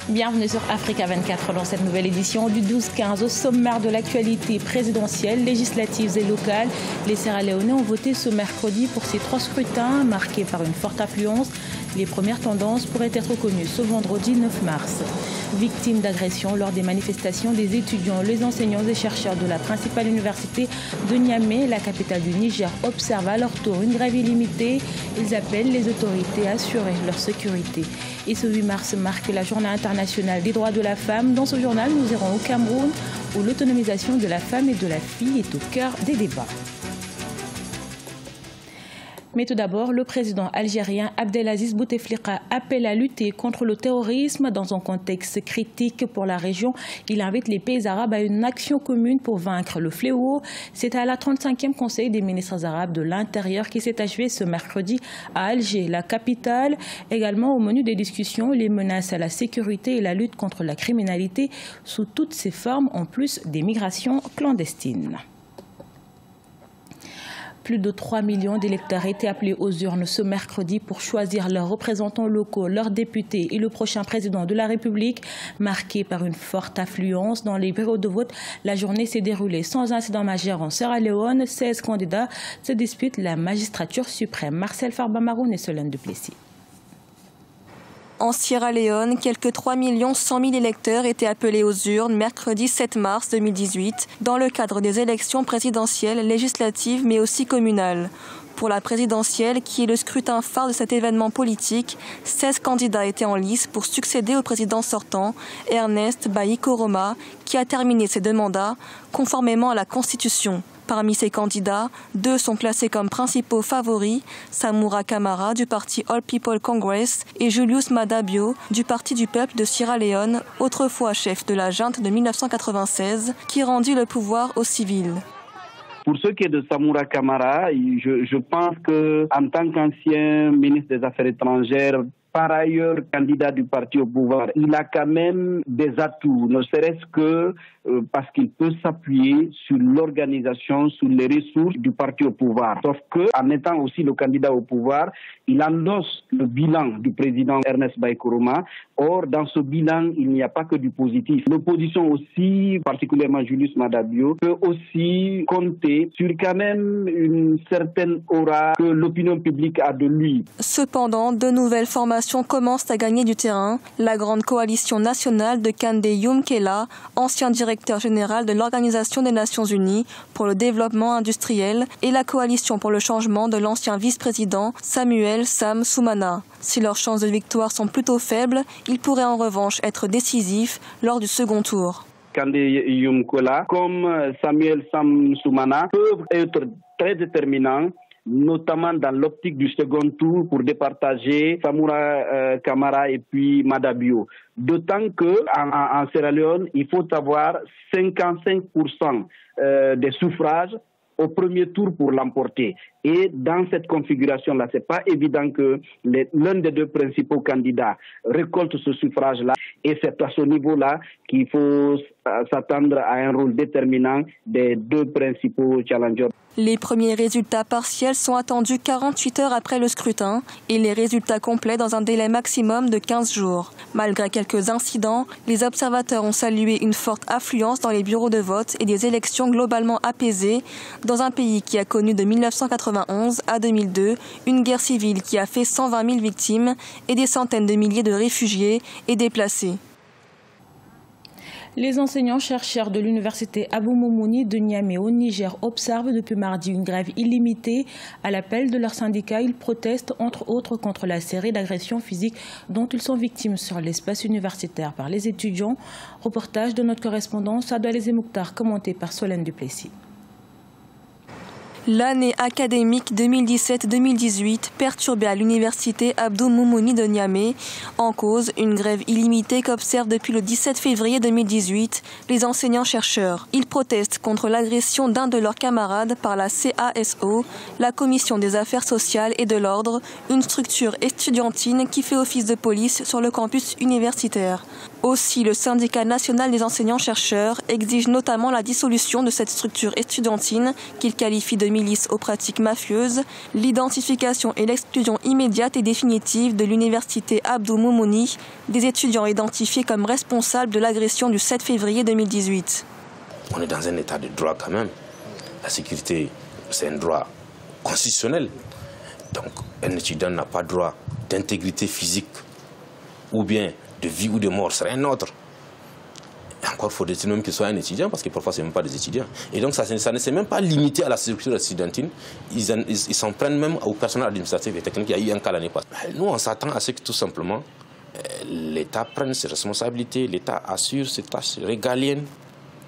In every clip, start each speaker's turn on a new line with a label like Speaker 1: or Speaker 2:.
Speaker 1: Bienvenue sur Africa 24 dans cette nouvelle édition du 12-15. Au sommaire de l'actualité présidentielle, législatives et locales, les Sierra-Léonais ont voté ce mercredi pour ces 3 scrutins marqués par une forte affluence. Les premières tendances pourraient être connues ce vendredi 9 mars. Victimes d'agressions lors des manifestations des étudiants, les enseignants et chercheurs de la principale université de Niamey, la capitale du Niger, observent à leur tour une grève illimitée. Ils appellent les autorités à assurer leur sécurité. Et ce 8 mars marque la journée internationale des droits de la femme. Dans ce journal, nous irons au Cameroun où l'autonomisation de la femme et de la fille est au cœur des débats. Mais tout d'abord, le président algérien Abdelaziz Bouteflika appelle à lutter contre le terrorisme dans un contexte critique pour la région. Il invite les pays arabes à une action commune pour vaincre le fléau. C'est à la 35e Conseil des ministres arabes de l'Intérieur qui s'est achevé ce mercredi à Alger, la capitale. Également au menu des discussions, les menaces à la sécurité et la lutte contre la criminalité sous toutes ses formes, en plus des migrations clandestines. Plus de 3 millions d'électeurs étaient appelés aux urnes ce mercredi pour choisir leurs représentants locaux, leurs députés et le prochain président de la République. Marqué par une forte affluence dans les bureaux de vote, la journée s'est déroulée sans incident majeur en Sierra Leone. 16 candidats se disputent la magistrature suprême. Marcel Farba-Maroun et Solène Duplessis.
Speaker 2: En Sierra Leone, quelques 3 100 000 électeurs étaient appelés aux urnes mercredi 7 mars 2018 dans le cadre des élections présidentielles, législatives mais aussi communales. Pour la présidentielle, qui est le scrutin phare de cet événement politique, 16 candidats étaient en lice pour succéder au président sortant, Ernest Bai Koroma, qui a terminé ses 2 mandats conformément à la Constitution. Parmi ces candidats, 2 sont classés comme principaux favoris, Samura Kamara du parti All People Congress et Julius Maada Bio du Parti du Peuple de Sierra Leone, autrefois chef de la junte de 1996, qui rendit le pouvoir aux civils.
Speaker 3: Pour ce qui est de Samura Kamara, je pense qu'en tant qu'ancien ministre des Affaires étrangères, par ailleurs candidat du parti au pouvoir, il a quand même des atouts, ne serait-ce que parce qu'il peut s'appuyer sur l'organisation, sur les ressources du parti au pouvoir. Sauf qu'en étant aussi le candidat au pouvoir, il endosse le bilan du président Ernest Bai Koroma. Or, dans ce bilan, il n'y a pas que du positif. L'opposition aussi, particulièrement Julius Maada Bio, peut aussi compter sur quand même une certaine aura que l'opinion publique a de lui.
Speaker 2: Cependant, de nouvelles formations commencent à gagner du terrain. La grande coalition nationale de Kande Youm-Kela, ancien directeur général de l'Organisation des Nations Unies pour le développement industriel, et la coalition pour le changement de l'ancien vice-président Samuel Sam Soumana. Si leurs chances de victoire sont plutôt faibles, ils pourraient en revanche être décisifs lors du second tour.
Speaker 3: Kande Youm-Kela, comme Samuel Sam Soumana, peuvent être très déterminants, notamment dans l'optique du second tour pour départager Samura Kamara et puis Maada Bio. D'autant qu'en Sierra Leone, il faut avoir 55% des suffrages au premier tour pour l'emporter. Et dans cette configuration-là, ce n'est pas évident que l'un des 2 principaux candidats récolte ce suffrage-là. Et c'est à ce niveau-là qu'il faut s'attendre à un rôle déterminant des 2 principaux challengers.
Speaker 2: Les premiers résultats partiels sont attendus 48 heures après le scrutin et les résultats complets dans un délai maximum de 15 jours. Malgré quelques incidents, les observateurs ont salué une forte affluence dans les bureaux de vote et des élections globalement apaisées dans un pays qui a connu de 1991 à 2002 une guerre civile qui a fait 120 000 victimes et des centaines de milliers de réfugiés et déplacés.
Speaker 1: Les enseignants-chercheurs de l'université Abou Moumouni de Niamey au Niger observent depuis mardi une grève illimitée. À l'appel de leur syndicat, ils protestent entre autres contre la série d'agressions physiques dont ils sont victimes sur l'espace universitaire par les étudiants. Reportage de notre correspondant Sadoualezé Mouktar, commenté par Solène Duplessis.
Speaker 2: L'année académique 2017-2018 perturbée à l'université Abdou Moumouni de Niamey. En cause, une grève illimitée qu'observent depuis le 17 février 2018 les enseignants-chercheurs. Ils protestent contre l'agression d'un de leurs camarades par la CASO, la Commission des affaires sociales et de l'ordre, une structure estudiantine qui fait office de police sur le campus universitaire. Aussi, le syndicat national des enseignants-chercheurs exige notamment la dissolution de cette structure estudiantine qu'il qualifie de milices aux pratiques mafieuses, l'identification et l'exclusion immédiate et définitive de l'université Abdou Moumouni, des étudiants identifiés comme responsables de l'agression du 7 février 2018.
Speaker 4: On est dans un état de droit quand même. La sécurité, c'est un droit constitutionnel. Donc, un étudiant n'a pas droit d'intégrité physique ou bien de vie ou de mort, c'est un autre. Et encore faut-il même qu'il soit un étudiant, parce que parfois ce n'est même pas des étudiants. Et donc ça ne s'est même pas limité à la structure estudiantine, ils s'en prennent même au personnel administratif et technique. Il y a eu un cas l'année passée. Nous, on s'attend à ce que tout simplement l'État prenne ses responsabilités, l'État assure ses tâches régaliennes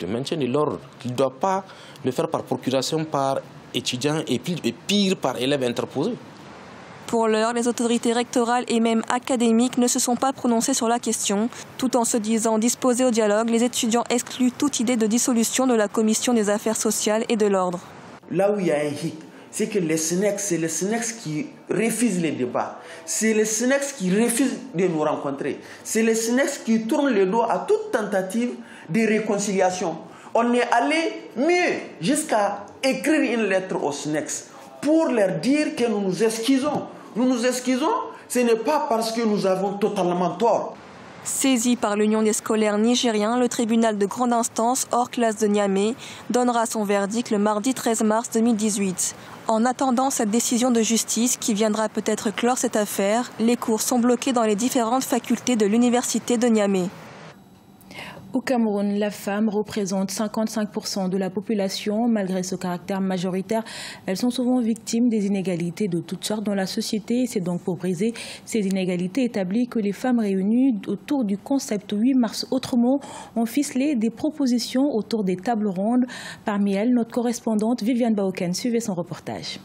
Speaker 4: de maintien de l'ordre, qu'il ne doit pas le faire par procuration, par étudiant et pire par élève interposé.
Speaker 2: Pour l'heure, les autorités rectorales et même académiques ne se sont pas prononcées sur la question. Tout en se disant disposés au dialogue, les étudiants excluent toute idée de dissolution de la Commission des affaires sociales et de l'ordre.
Speaker 5: Là où il y a un hic, c'est que les SNEX, c'est les SNEX qui refusent les débats. C'est les SNEX qui refusent de nous rencontrer. C'est les SNEX qui tournent le dos à toute tentative de réconciliation. On est allé mieux jusqu'à écrire une lettre aux SNEX pour leur dire que nous nous excusons. Nous nous excusons, ce n'est pas parce que nous avons totalement tort.
Speaker 2: Saisi par l'Union des scolaires nigériens, le tribunal de grande instance hors classe de Niamey donnera son verdict le mardi 13 mars 2018. En attendant cette décision de justice qui viendra peut-être clore cette affaire, les cours sont bloqués dans les différentes facultés de l'université de Niamey.
Speaker 1: Au Cameroun, la femme représente 55% de la population. Malgré ce caractère majoritaire, elles sont souvent victimes des inégalités de toutes sortes dans la société. C'est donc pour briser ces inégalités établies que les femmes réunies autour du concept 8 mars autrement ont ficelé des propositions autour des tables rondes. Parmi elles, notre correspondante Viviane Baoken suivait son reportage.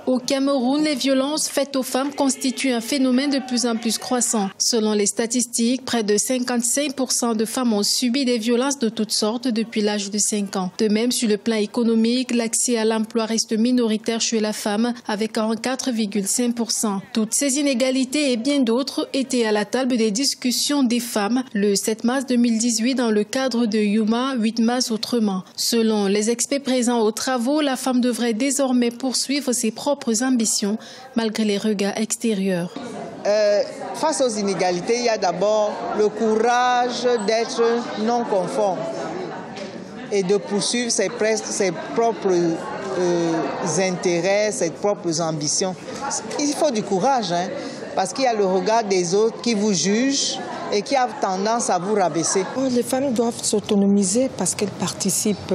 Speaker 6: Au Cameroun, les violences faites aux femmes constituent un phénomène de plus en plus croissant. Selon les statistiques, près de 55% de femmes ont subi des violences de toutes sortes depuis l'âge de 5 ans. De même, sur le plan économique, l'accès à l'emploi reste minoritaire chez la femme avec 44,5%. Toutes ces inégalités et bien d'autres étaient à la table des discussions des femmes le 7 mars 2018 dans le cadre de Yuma 8 mars autrement. Selon les experts présents aux travaux, la femme devrait désormais poursuivre ses propres ambitions malgré les regards extérieurs.
Speaker 7: Face aux inégalités, il y a d'abord le courage d'être non conforme et de poursuivre ses propres intérêts, ses propres ambitions. Il faut du courage, parce qu'il y a le regard des autres qui vous jugent et qui a tendance à vous rabaisser.
Speaker 8: Les femmes doivent s'autonomiser parce qu'elles participent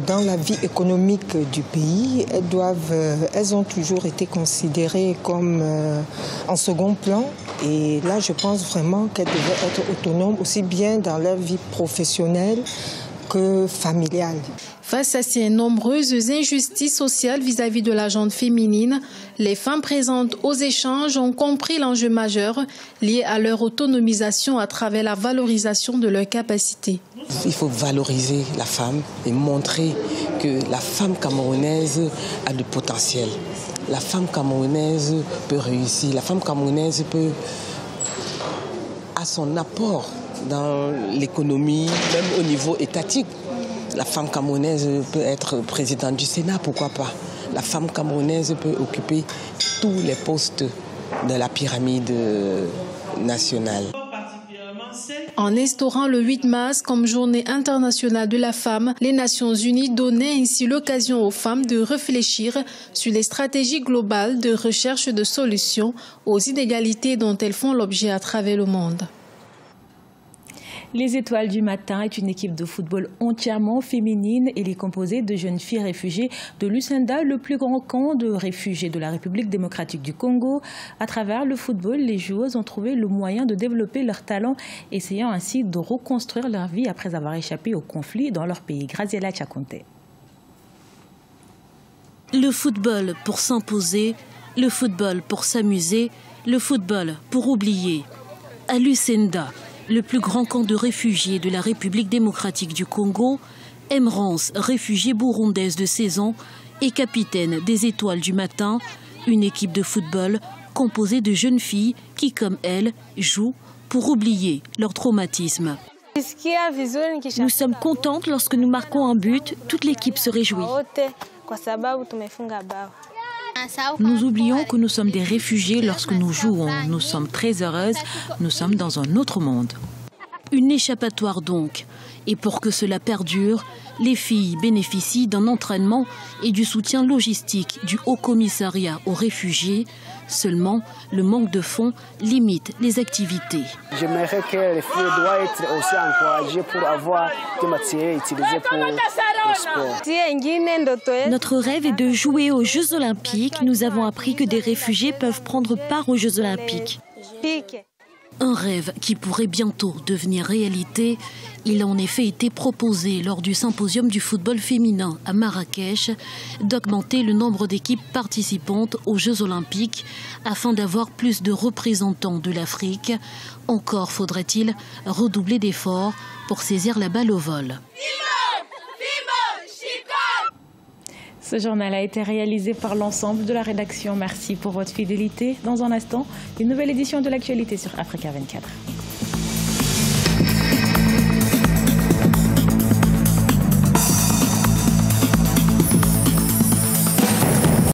Speaker 8: dans la vie économique du pays. Elles ont toujours été considérées comme en second plan. Et là, je pense vraiment qu'elles devaient être autonomes aussi bien dans leur vie professionnelle que familiale.
Speaker 6: Face à ces nombreuses injustices sociales vis-à-vis de la gente féminine, les femmes présentes aux échanges ont compris l'enjeu majeur lié à leur autonomisation à travers la valorisation de leurs capacités.
Speaker 8: Il faut valoriser la femme et montrer que la femme camerounaise a du potentiel. La femme camerounaise peut réussir, la femme camerounaise a son apport dans l'économie, même au niveau étatique. La femme camerounaise peut être présidente du Sénat, pourquoi pas. La femme camerounaise peut occuper tous les postes de la pyramide nationale.
Speaker 6: En instaurant le 8 mars comme journée internationale de la femme, les Nations Unies donnaient ainsi l'occasion aux femmes de réfléchir sur les stratégies globales de recherche de solutions aux inégalités dont elles font l'objet à travers le monde.
Speaker 1: Les Étoiles du Matin est une équipe de football entièrement féminine. Elle est composée de jeunes filles réfugiées de Lucenda, le plus grand camp de réfugiés de la République démocratique du Congo. À travers le football, les joueuses ont trouvé le moyen de développer leur talent, essayant ainsi de reconstruire leur vie après avoir échappé au conflit dans leur pays. Graziella Chakonte.
Speaker 9: Le football pour s'imposer, le football pour s'amuser, le football pour oublier. À Lucenda, le plus grand camp de réfugiés de la République démocratique du Congo, Emerance, réfugiée burundaise de 16 ans, est capitaine des Étoiles du Matin, une équipe de football composée de jeunes filles qui, comme elle, jouent pour oublier leur traumatisme.
Speaker 10: Nous sommes contentes lorsque nous marquons un but, toute l'équipe se réjouit.
Speaker 1: Nous oublions que nous sommes des réfugiés lorsque nous jouons. Nous sommes très heureuses, nous sommes dans un autre monde.
Speaker 9: Une échappatoire donc. Et pour que cela perdure, les filles bénéficient d'un entraînement et du soutien logistique du Haut Commissariat aux réfugiés. Seulement, le manque de fonds limite les activités.
Speaker 11: J'aimerais que les filles doivent être aussi encouragées pour avoir des matériels utilisés pour le sport.
Speaker 10: Notre rêve est de jouer aux Jeux Olympiques. Nous avons appris que des réfugiés peuvent prendre part aux Jeux Olympiques.
Speaker 9: Un rêve qui pourrait bientôt devenir réalité. Il a en effet été proposé lors du symposium du football féminin à Marrakech d'augmenter le nombre d'équipes participantes aux Jeux Olympiques afin d'avoir plus de représentants de l'Afrique. Encore faudrait-il redoubler d'efforts pour saisir la balle au vol.
Speaker 1: Ce journal a été réalisé par l'ensemble de la rédaction. Merci pour votre fidélité. Dans un instant, une nouvelle édition de l'actualité sur Africa 24.